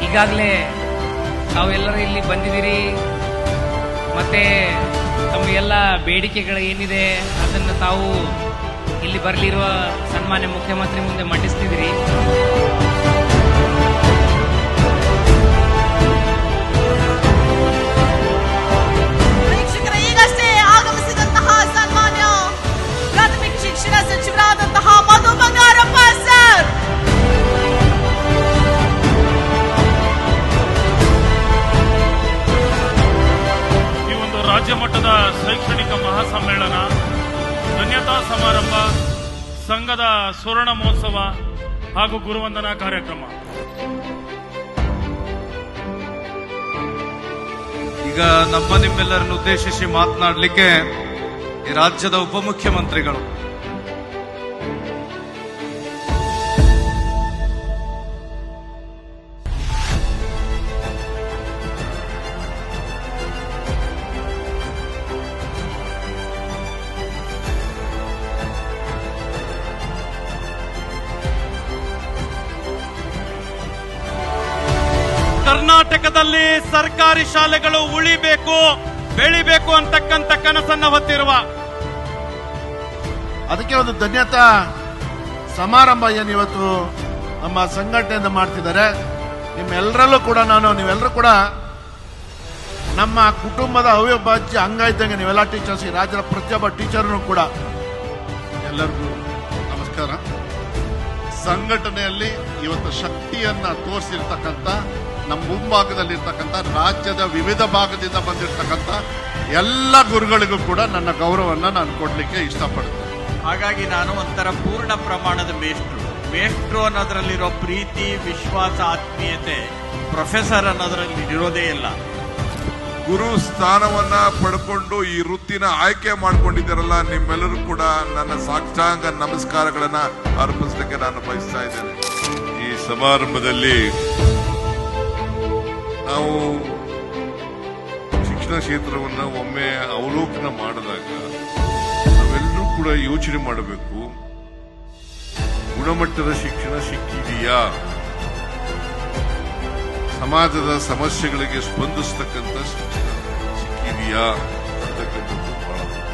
ಈಗಾಗಲೇ ತಾವೆಲ್ಲರೂ ಇಲ್ಲಿ ಬಂದಿದ್ದೀರಿ. ಮತ್ತೆ ತಮ್ಮ ಎಲ್ಲ ಬೇಡಿಕೆಗಳು ಏನಿದೆ ಅದನ್ನು ತಾವು ಇಲ್ಲಿ ಬರಲಿರುವ ಸನ್ಮಾನ್ಯ ಮುಖ್ಯಮಂತ್ರಿ ಮುಂದೆ ಮಂಡಿಸ್ತಿದ್ದೀರಿ. ಈಗಷ್ಟೇ ಆಗಮಿಸಿದಂತಹ ಸನ್ಮಾನ್ಯ ಪ್ರಾಥಮಿಕ ಶಿಕ್ಷಣ ಸಚಿವರಾದಂತಹ ಮಧು ಬಂಗಾರಪ್ಪ ಸರ್. ಈ ಒಂದು ರಾಜ್ಯ ಮಟ್ಟದ ಶೈಕ್ಷಣಿಕ ಮಹಾಸಮ್ಮೇಳನ, ಧನ್ಯತಾ ಸಮಾರಂಭ, ಸಂಘದ ಸುವರ್ಣ ಮಹೋತ್ಸವ ಹಾಗೂ ಗುರುವಂದನಾ ಕಾರ್ಯಕ್ರಮ. ಈಗ ನಿಮ್ಮೆಲ್ಲರನ್ನು ಉದ್ದೇಶಿಸಿ ಮಾತನಾಡಲಿಕ್ಕೆ ಈ ರಾಜ್ಯದ ಉಪಮುಖ್ಯಮಂತ್ರಿಗಳು, ಕರ್ನಾಟಕದಲ್ಲಿ ಸರ್ಕಾರಿ ಶಾಲೆಗಳು ಉಳಿಬೇಕು, ಬೆಳಿಬೇಕು ಅಂತಕ್ಕಂಥ ಕನಸನ್ನ ಹೊತ್ತಿರುವ, ಅದಕ್ಕೆ ಒಂದು ಧನ್ಯತಾ ಸಮಾರಂಭ ಏನು ಇವತ್ತು ನಮ್ಮ ಸಂಘಟನೆಯಿಂದ ಮಾಡ್ತಿದ್ದಾರೆ. ನಿಮ್ಮೆಲ್ಲರಲ್ಲೂ ಕೂಡ ನೀವೆಲ್ಲರೂ ಕೂಡ ನಮ್ಮ ಕುಟುಂಬದ ಅವಿಭಾಜ್ಯ ಅಂಗ ಇದ್ದಂಗೆ ನೀವೆಲ್ಲ ಟೀಚರ್ಸ್, ಈ ರಾಜ್ಯದ ಪ್ರತಿಯೊಬ್ಬ ಟೀಚರ್ನು ಕೂಡ ಎಲ್ಲರಿಗೂ ನಮಸ್ಕಾರ. ಸಂಘಟನೆಯಲ್ಲಿ ಇವತ್ತು ಶಕ್ತಿಯನ್ನ ತೋರಿಸಿರ್ತಕ್ಕಂಥ ನಮ್ಮ ಮುಂಭಾಗದಲ್ಲಿರ್ತಕ್ಕಂಥ ರಾಜ್ಯದ ವಿವಿಧ ಭಾಗದಿಂದ ಬಂದಿರತಕ್ಕಂಥ ಎಲ್ಲ ಗುರುಗಳಿಗೂ ಕೂಡ ನನ್ನ ಗೌರವವನ್ನು ನಾನು ಕೊಡಲಿಕ್ಕೆ ಇಷ್ಟಪಡ್ತೇನೆ. ಹಾಗಾಗಿ ನಾನು ಒಂಥರ ಪೂರ್ಣ ಪ್ರಮಾಣದ ಮೇಷ್ಟ್ರು ಅನ್ನೋದ್ರಲ್ಲಿರೋ ಪ್ರೀತಿ, ವಿಶ್ವಾಸ, ಆತ್ಮೀಯತೆ ಪ್ರೊಫೆಸರ್ ಅನ್ನೋದ್ರಲ್ಲಿ ಇರೋದೇ ಇಲ್ಲ. ಗುರು ಸ್ಥಾನವನ್ನ ಪಡ್ಕೊಂಡು ಈ ವೃತ್ತಿನ ಆಯ್ಕೆ ಮಾಡ್ಕೊಂಡಿದ್ದಾರಲ್ಲ, ನಿಮ್ಮೆಲ್ಲರೂ ಕೂಡ ನನ್ನ ಸಾಷ್ಟಾಂಗ ನಮಸ್ಕಾರಗಳನ್ನ ಅರ್ಪಿಸಲಿಕ್ಕೆ ನಾನು ಬಯಸ್ತಾ ಇದ್ದೇನೆ. ಈ ಸಮಾರಂಭದಲ್ಲಿ ನಾವು ಶಿಕ್ಷಣ ಕ್ಷೇತ್ರವನ್ನು ಒಮ್ಮೆ ಅವಲೋಕನ ಮಾಡಿದಾಗ ನಾವೆಲ್ಲರೂ ಕೂಡ ಯೋಚನೆ ಮಾಡಬೇಕು, ಗುಣಮಟ್ಟದ ಶಿಕ್ಷಣ ಸಿಕ್ಕಿದೆಯಾ, ಸಮಾಜದ ಸಮಸ್ಯೆಗಳಿಗೆ ಸ್ಪಂದಿಸತಕ್ಕಂಥ ಶಿಕ್ಷಣ ಸಿಕ್ಕಿದೆಯಾ ಅಂತಕ್ಕಂಥದ್ದು ಬಹಳ ಮುಖ್ಯ.